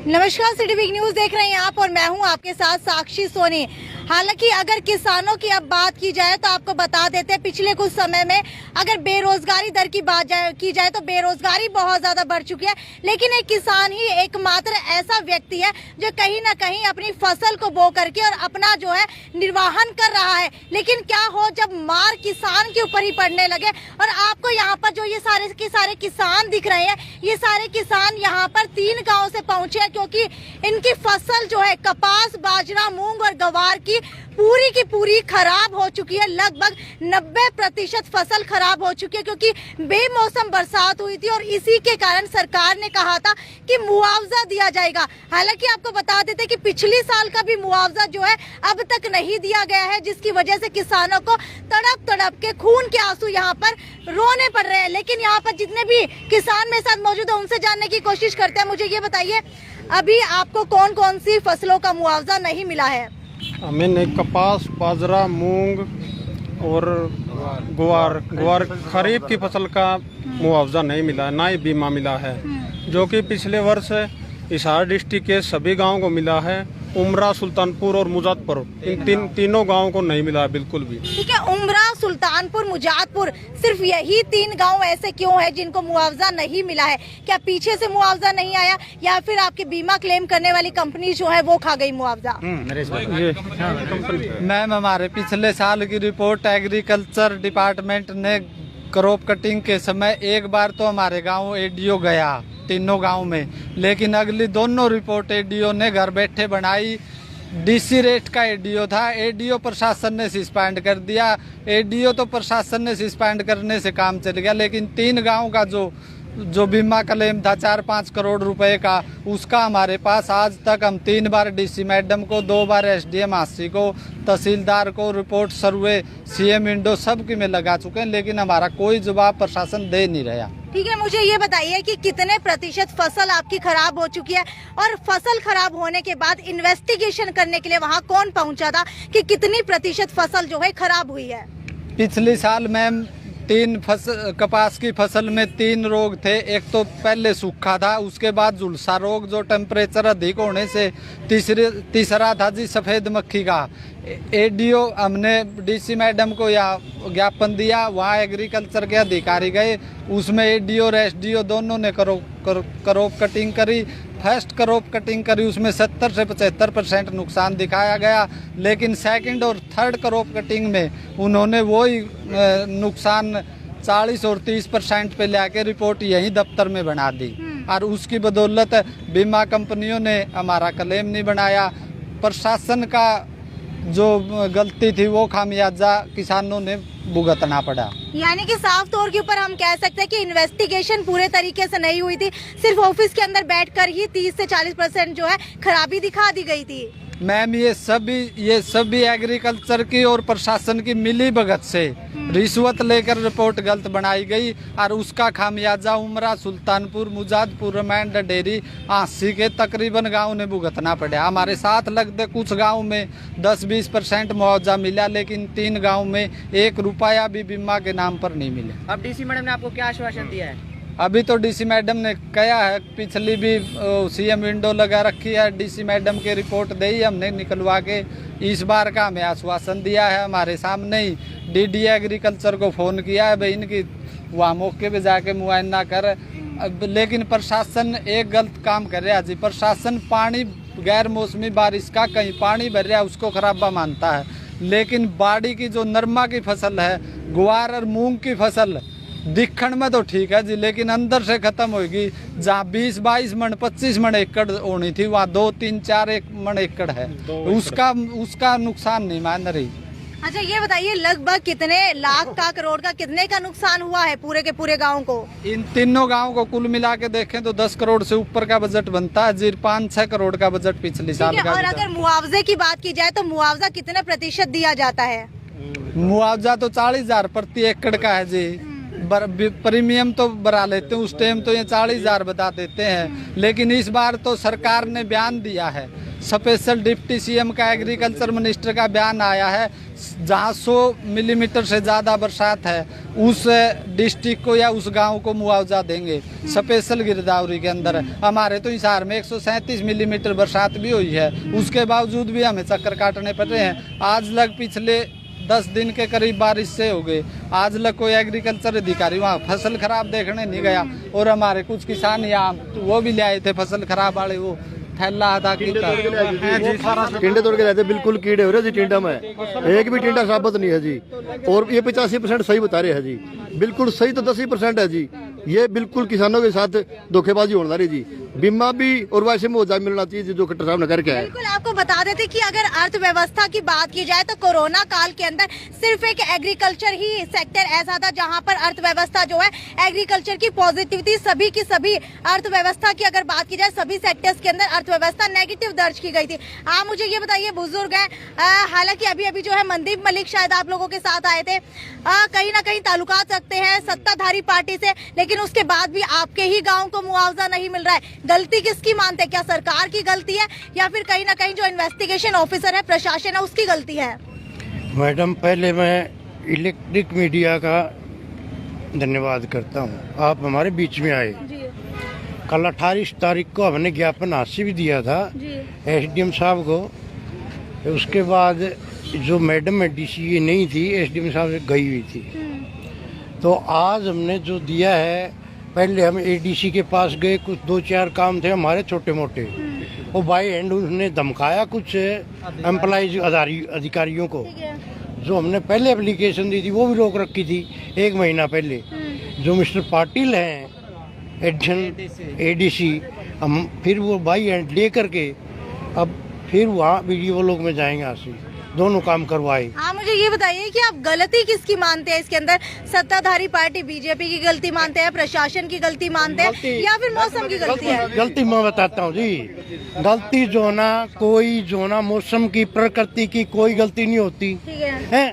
नमस्कार, city big news देख रहे हैं आप और मैं हूं आपके साथ साक्षी सोनी। हालांकि अगर किसानों की अब बात की जाए तो आपको बता देते हैं पिछले कुछ समय में अगर बेरोजगारी दर की बात की जाए तो बेरोजगारी बहुत ज्यादा बढ़ चुकी है। लेकिन एक किसान ही एकमात्र ऐसा व्यक्ति है जो कहीं ना कहीं अपनी फसल को बो करके और अपना जो है निर्वाहन कर रहा है। लेकिन क्या हो जब मार किसान के ऊपर ही पड़ने लगे। और आपको यहाँ पर जो ये सारे के सारे किसान दिख रहे हैं, ये सारे किसान यहाँ पर 3 गाँव से पहुंचे हैं क्योंकि इनकी फसल जो है कपास, बाजरा, मूंग और गवार की पूरी खराब हो चुकी है। लगभग 90% फसल खराब हो चुकी है क्योंकि बेमौसम बरसात हुई थी और इसी के कारण सरकार ने कहा था कि मुआवजा दिया जाएगा। हालांकि आपको बता देते कि पिछली साल का भी मुआवजा जो है अब तक नहीं दिया गया है, जिसकी वजह से किसानों को तड़प के खून के आंसू यहाँ पर रोने पड़ रहे हैं। लेकिन यहाँ पर जितने भी किसान मेरे साथ मौजूद है उनसे जानने की कोशिश करते हैं। मुझे ये बताइए, अभी आपको कौन कौन सी फसलों का मुआवजा नहीं मिला है? हमें कपास, बाजरा, मूंग और ग्वार खरीफ की फसल का मुआवजा नहीं मिला, ना ही बीमा मिला है, जो कि पिछले वर्ष हिसार डिस्ट्रिक्ट के सभी गांवों को मिला है। उमरा, सुल्तानपुर और मुजादपुर, इन तीनों गांवों को नहीं मिला बिल्कुल भी। ठीक है, उमरा, सुल्तानपुर, मुजादपुर, सिर्फ यही 3 गांव ऐसे क्यों है जिनको मुआवजा नहीं मिला है? क्या पीछे से मुआवजा नहीं आया या फिर आपके बीमा क्लेम करने वाली कंपनी जो है वो खा गई मुआवजा? मैम, हमारे पिछले साल की रिपोर्ट एग्रीकल्चर डिपार्टमेंट ने क्रॉप कटिंग के समय एक बार तो हमारे गाँव एडीओ गया, तीनों गांव में, लेकिन अगली दोनों रिपोर्ट एडीओ ने घर बैठे बनाई। डीसी रेट का एडीओ था, एडीओ प्रशासन ने सस्पेंड कर दिया। एडीओ तो प्रशासन ने सस्पेंड करने से काम चल गया, लेकिन 3 गांव का जो बीमा क्लेम था 4-5 करोड़ रुपए का, उसका हमारे पास आज तक हम 3 बार डीसी मैडम को, 2 बार एसडीएम हांसी को, तहसीलदार को रिपोर्ट, सर्वे, सीएम इंडो सबकी में लगा चुके हैं, लेकिन हमारा कोई जवाब प्रशासन दे नहीं रहा। ठीक है, मुझे ये बताइए कि कितने प्रतिशत फसल आपकी खराब हो चुकी है और फसल खराब होने के बाद इन्वेस्टिगेशन करने के लिए वहाँ कौन पहुँचा था कि कितनी प्रतिशत फसल जो है खराब हुई है? पिछले साल मैम कपास की फसल में 3 रोग थे। एक तो पहले सूखा था, उसके बाद झुलसा रोग जो टेम्परेचर अधिक होने से, तीसरा था जी सफ़ेद मक्खी का। एडीओ हमने डीसी मैडम को यहाँ ज्ञापन दिया, वहाँ एग्रीकल्चर के अधिकारी गए, उसमें एडीओ और एसडीओ दोनों ने क्रॉप कटिंग करी। फर्स्ट क्रॉप कटिंग करी, उसमें 70 से 75% नुकसान दिखाया गया, लेकिन सेकंड और थर्ड क्रॉप कटिंग में उन्होंने वही नुकसान 40 और 30% पे लेके रिपोर्ट यही दफ्तर में बना दी। और उसकी बदौलत बीमा कंपनियों ने हमारा क्लेम नहीं बनाया। प्रशासन का जो गलती थी वो खामियाजा किसानों ने भुगतना पड़ा। यानी कि साफ तौर के ऊपर हम कह सकते हैं कि इन्वेस्टिगेशन पूरे तरीके से नहीं हुई थी, सिर्फ ऑफिस के अंदर बैठकर ही 30 से 40% जो है खराबी दिखा दी गई थी। मैम, ये सभी एग्रीकल्चर की और प्रशासन की मिली भगत से रिश्वत लेकर रिपोर्ट गलत बनाई गई और उसका खामियाजा उमरा, सुल्तानपुर, मुजादपुर, मैंड, डेरी, हांसी के तकरीबन गांव ने भुगतना पड़ा। हमारे साथ लगते कुछ गांव में 10-20% मुआवजा मिला, लेकिन 3 गांव में 1 रुपया भी बीमा के नाम पर नहीं मिले। अब डीसी मैडम ने आपको क्या आश्वासन दिया है? अभी तो डीसी मैडम ने कहा है, पिछली भी सीएम विंडो लगा रखी है, डीसी मैडम की रिपोर्ट दी हमने निकलवा के। इस बार का हमें आश्वासन दिया है, हमारे सामने ही डीडी एग्रीकल्चर को फ़ोन किया है भाई इनकी वहाँ मौके पे जाके मुआयना कर। लेकिन प्रशासन एक गलत काम कर रहा है जी। प्रशासन पानी, गैर मौसमी बारिश का कहीं पानी भर रहा है उसको खराबा मानता है, लेकिन बाड़ी की जो नरमा की फसल है, ग्वार और मूंग की फसल दिखण में तो ठीक है जी, लेकिन अंदर से खत्म होगी। जहाँ 20-22 मन 25 मन एकड़ होनी थी, वहाँ 2-3-4 मन एकड़ है, उसका नुकसान नहीं मान रही। अच्छा, ये बताइए लगभग कितने लाख का, करोड़ का, कितने का नुकसान हुआ है पूरे के पूरे गाँव को? इन तीनों गाँव को कुल मिला के देखें तो 10 करोड़ से ऊपर का बजट बनता है जी। 5-6 करोड़ का बजट पिछले साल का। और अगर मुआवजे की बात की जाए तो मुआवजा कितने प्रतिशत दिया जाता है? मुआवजा तो 40,000 प्रति एकड़ का है जी। प्रीमियम तो भरा लेते हैं, उस टाइम तो ये 40,000 बता देते हैं, लेकिन इस बार तो सरकार ने बयान दिया है, स्पेशल डिप्टी सीएम का, एग्रीकल्चर मिनिस्टर का बयान आया है जहाँ 100 मिलीमीटर से ज़्यादा बरसात है उस डिस्ट्रिक्ट को या उस गांव को मुआवजा देंगे। स्पेशल गिरदावरी के अंदर हमारे तो हिसार में 137 मिलीमीटर बरसात भी हुई है, उसके बावजूद भी हमें चक्कर काटने पड़ रहे हैं। आज लग पिछले 10 दिन के करीब बारिश से हो गए, आज लग कोई एग्रीकल्चर अधिकारी वहाँ फसल खराब देखने नहीं गया। और हमारे कुछ किसान यहाँ वो भी ले आए थे फसल खराब वाले, वो थैला आधा टिंडे तोड़ के लाए थे, बिल्कुल कीड़े हो रहे जी टिंडा में, एक भी टिंडा साबित नहीं है जी। और ये 85% सही बता रहे हैं जी, बिल्कुल सही तो 10% है जी। ये बिल्कुल किसानों के साथ धोखेबाजी होने वाली जी। बीमा भी और वैसे मुआवजा मिलना चाहिए जी, जो खट्टर साहब ने करके आए। बिल्कुल आपको बता देते कि अगर अर्थव्यवस्था की बात की जाए तो कोरोना काल के अंदर सिर्फ एक एग्रीकल्चर ही सेक्टर ऐसा था जहां पर अर्थव्यवस्था जो है एग्रीकल्चर की पॉजिटिव थी। सभी की सभी अर्थव्यवस्था की अगर बात की जाए सभी सेक्टर्स के अंदर अर्थव्यवस्था नेगेटिव दर्ज की गई थी। आप मुझे ये बताइए, बुजुर्ग हैं, हालांकि अभी अभी जो है मनदीप मलिक शायद आप लोगों के साथ आए थे, कहीं ना कहीं ताल्लुकात रखते हैं सत्ताधारी पार्टी से, लेकिन उसके बाद भी आपके ही गाँव को मुआवजा नहीं मिल रहा है। गलती किसकी मानते हैं? क्या सरकार की गलती है या फिर कहीं ना कहीं जो इन्वेस्टिगेशन ऑफिसर है, प्रशासन है, उसकी गलती है? मैडम, पहले मैं इलेक्ट्रिक मीडिया का धन्यवाद करता हूँ, आप हमारे बीच में आए। कल 28 तारीख को हमने ज्ञापन हाथ से भी दिया था एसडीएम साहब को। उसके बाद जो मैडम है डीसी ये नहीं थी, एसडीएम साहब से गई हुई थी। तो आज हमने जो दिया है, पहले हम एडीसी के पास गए, कुछ 2-4 काम थे हमारे छोटे मोटे, वो बाई हैंड उसने धमकाया कुछ एम्प्लॉइज अधिकारियों को। जो हमने पहले एप्लीकेशन दी थी वो भी रोक रखी थी 1 महीना पहले। जो मिस्टर पाटिल हैं एडिशन एडीसी, हम फिर वो बाई हैंड ले करके अब फिर वहाँ वीडियो लोग में जाएंगे, यहाँ से दोनों काम करवाए। हाँ, मुझे ये बताइए कि आप गलती किसकी मानते हैं इसके अंदर? सत्ताधारी पार्टी बीजेपी की गलती मानते हैं, प्रशासन की गलती मानते हैं, या फिर मौसम की गलती है? गलती मैं बताता हूँ जी, गलती जो ना कोई जो ना मौसम की, प्रकृति की कोई गलती नहीं होती है।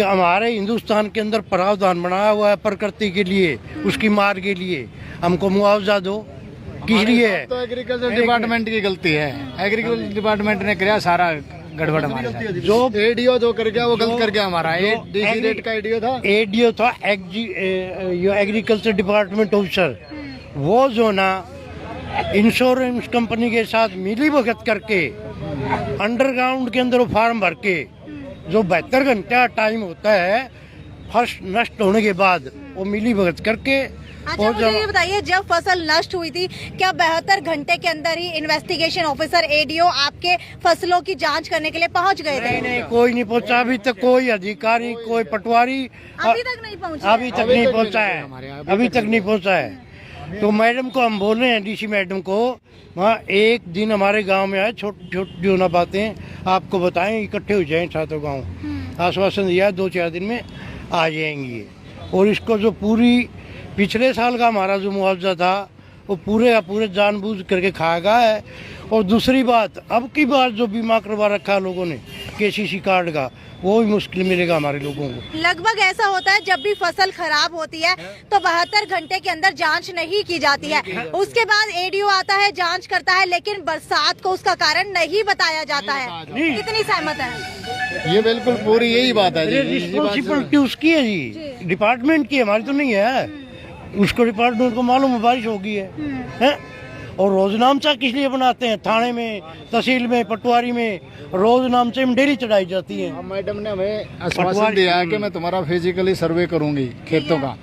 हमारे हिंदुस्तान के अंदर प्रावधान बनाया हुआ है प्रकृति के लिए, उसकी मार के लिए। हमको मुआवजा दो, किस लिए है? तो एग्रीकल्चर डिपार्टमेंट की गलती है, एग्रीकल्चर डिपार्टमेंट ने किया सारा गड़बड़ हमारे साथ। जो एडीओ जो कर गया वो गलत कर गया हमारा। डीसी रेट का एडीओ था एग्रीकल्चर डिपार्टमेंट ऑफिसर, वो जो ना इंश्योरेंस कंपनी के साथ मिली भगत करके अंडरग्राउंड के अंदर वो फार्म भर के जो 72 घंटा टाइम होता है फसल नष्ट होने के बाद, वो मिली भगत करके। अच्छा, मुझे ये बताइए, जब फसल नष्ट हुई थी क्या 72 घंटे के अंदर ही इन्वेस्टिगेशन ऑफिसर एडीओ आपके फसलों की जांच करने के लिए पहुंच गए थे? नहीं, कोई नहीं पहुंचा अभी तक, कोई अधिकारी, कोई पटवारी अभी तक नहीं पहुंचे? अभी तक नहीं पहुंचा है, अभी तक नहीं पहुंचा है। तो मैडम को हम बोल रहे हैं, डीसी मैडम को, वहाँ एक दिन हमारे गांव में आए, छोटी छोटी जो ना बातें आपको बताएं, इकट्ठे हो जाएं सातों गाँव। आश्वासन दिया 2-4 दिन में आ जाएंगी। और इसको जो पूरी पिछले साल का हमारा जो मुआवजा था वो पूरे का पूरे जानबूझ करके खाया गया है। और दूसरी बात, अब की बार जो बीमा करवा रखा है लोगों ने केसीसी कार्ड का, वो भी मुश्किल मिलेगा हमारे लोगों को। लगभग ऐसा होता है जब भी फसल खराब होती है तो 72 घंटे के अंदर जांच नहीं की जाती है, उसके बाद एडीओ आता है, जांच करता है, लेकिन बरसात को उसका कारण नहीं बताया जाता है। कितनी सहमत है? ये बिल्कुल पूरी यही बात है जी। रिस्पॉन्सिबिलिटी उसकी है जी, डिपार्टमेंट की, हमारी तो नहीं है। उसको डिपार्टमेंट को मालूम है बारिश होगी है? और रोजनामचा किस लिए बनाते हैं? थाने में, तहसील में, पटवारी में रोजनामचे में डेली चढ़ाई जाती है। मैडम ने हमें आश्वासन दिया है कि मैं तुम्हारा फिजिकली सर्वे करूंगी खेतों का,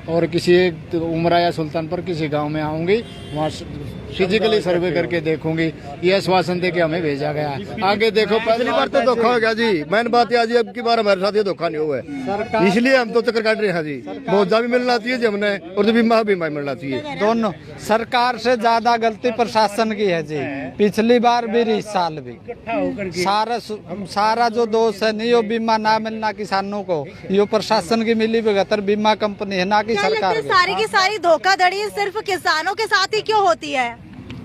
और किसी उमरा या सुल्तानपुर किसी गांव में आऊंगी, वहाँ फिजिकली सर्वे करके देखूंगी। ये आश्वासन दे के हमें भेजा गया। आगे देखो, पहली बार तो धोखा हो गया जी। मेन बात है जी, अब की बार हमारे साथ ये धोखा नहीं हुआ है, इसलिए हम तो चक्कर काट रहे हैं जी। मुआवजा भी मिलना चाहिए जी हमने, और जो बीमा मिलना चाहिए। दोनों सरकार से ज्यादा गलती प्रशासन की है जी, पिछली बार भी इस साल भी। सारा जो दोष है, नहीं वो बीमा ना मिलना किसानों को, ये प्रशासन की मिली भगत बीमा कंपनी है, ना कि सरकार। सारी की सारी धोखाधड़ी सिर्फ किसानों के साथ ही क्यों होती है?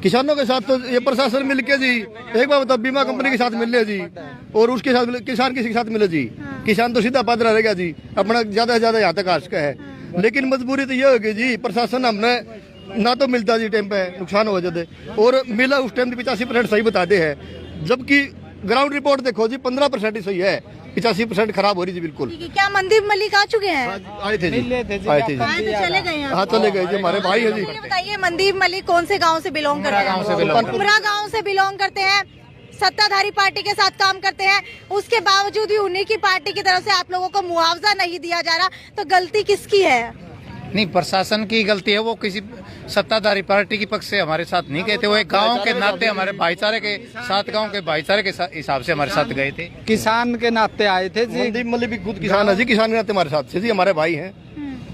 किसानों के साथ तो ये प्रशासन मिलके जी, एक बार बताओ, बीमा कंपनी के साथ मिले जी, और उसके साथ किसान किसी के साथ मिले जी। किसान तो सीधा पादरा रहेगा जी, अपना ज्यादा से ज्यादा यहाँ तक आ सका है। लेकिन मजबूरी तो ये होगी जी, प्रशासन हमने ना तो मिलता जी टाइम पे, नुकसान हो जाते, और मिला उस टाइम 85% सही बताते हैं, जबकि ग्राउंड रिपोर्ट देखो जी, 15% ही सही है, 85% खराब हो रही थी बिल्कुल। ठीक है, क्या मनदीप मलिक आ चुके हैं? आए थे जी, आए थे जी। आए तो चले गए हैं? हाँ चले गए जी, हमारे भाई है जी। ये बताइए, मनदीप मलिक कौन से गांव से बिलोंग करते हैं? उमरा गांव से बिलोंग करते हैं, सत्ताधारी पार्टी के साथ काम करते हैं, उसके बावजूद भी उन्हीं की पार्टी की तरफ से आप लोगों को मुआवजा नहीं दिया जा रहा, तो गलती किसकी है? नहीं, प्रशासन की गलती है। वो किसी सत्ताधारी पार्टी की पक्ष से हमारे साथ नहीं गए थे, वो एक गांव के नाते हमारे भाईचारे के साथ, गांव के भाईचारे के हिसाब से हमारे साथ गए थे। किसान के नाते आए थे जी। मनदीप मलिक भी खुद किसान है जी, किसान के नाते हमारे साथ से जी, हमारे भाई हैं।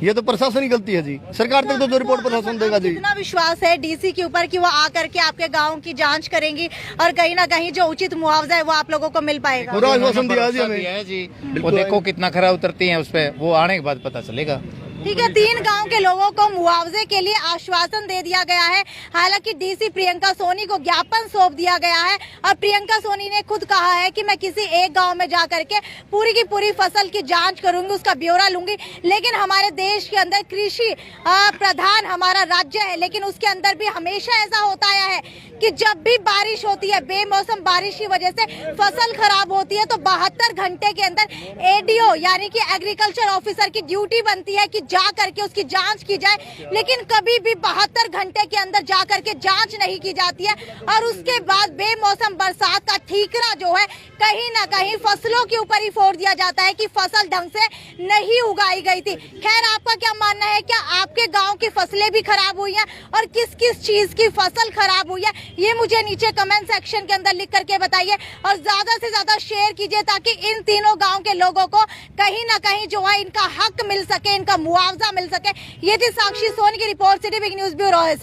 ये तो प्रशासन की गलती है जी, सरकार तक तो जो रिपोर्ट प्रशासन देगा जी। कितना विश्वास है डीसी के ऊपर कि वो आकर के आपके गांव की जांच करेंगी और कहीं ना कहीं जो उचित मुआवजा है वो आप लोगों को मिल पाएगा? पूरा आश्वासन दिया जी हमें। है जी, वो देखो कितना खरा उतरती है उस पे, वो आने के बाद पता चलेगा। ठीक है, 3 गांव के लोगों को मुआवजे के लिए आश्वासन दे दिया गया है। हालांकि डीसी प्रियंका सोनी को ज्ञापन सौंप दिया गया है और प्रियंका सोनी ने खुद कहा है कि मैं किसी एक गांव में जा करके पूरी की पूरी फसल की जांच करूंगी, उसका ब्यौरा लूंगी। लेकिन हमारे देश के अंदर कृषि प्रधान हमारा राज्य है, लेकिन उसके अंदर भी हमेशा ऐसा होता आया है कि जब भी बारिश होती है, बेमौसम बारिश की वजह से फसल खराब होती है, तो 72 घंटे के अंदर एडीओ यानी कि एग्रीकल्चर ऑफिसर की ड्यूटी बनती है कि जा करके उसकी जांच की जाए। लेकिन कभी भी 72 घंटे के अंदर जा करके जांच नहीं की जाती है और उसके बाद बेमौसम बरसात का ठीकरा जो है कहीं ना कहीं फसलों के ऊपर ही फोड़ दिया जाता है कि फसल ढंग से नहीं उगाई गई थी। खैर, आपका क्या मानना है? क्या आपके गाँव की फसलें भी खराब हुई है और किस किस चीज की फसल खराब हुई है, ये मुझे नीचे कमेंट सेक्शन के अंदर लिख करके बताइए और ज्यादा से ज्यादा शेयर कीजिए ताकि इन तीनों गांव के लोगों को कहीं ना कहीं जो है इनका हक मिल सके, इनका मुआवजा मिल सके। ये थी साक्षी सोनी की report, city big news bureau है।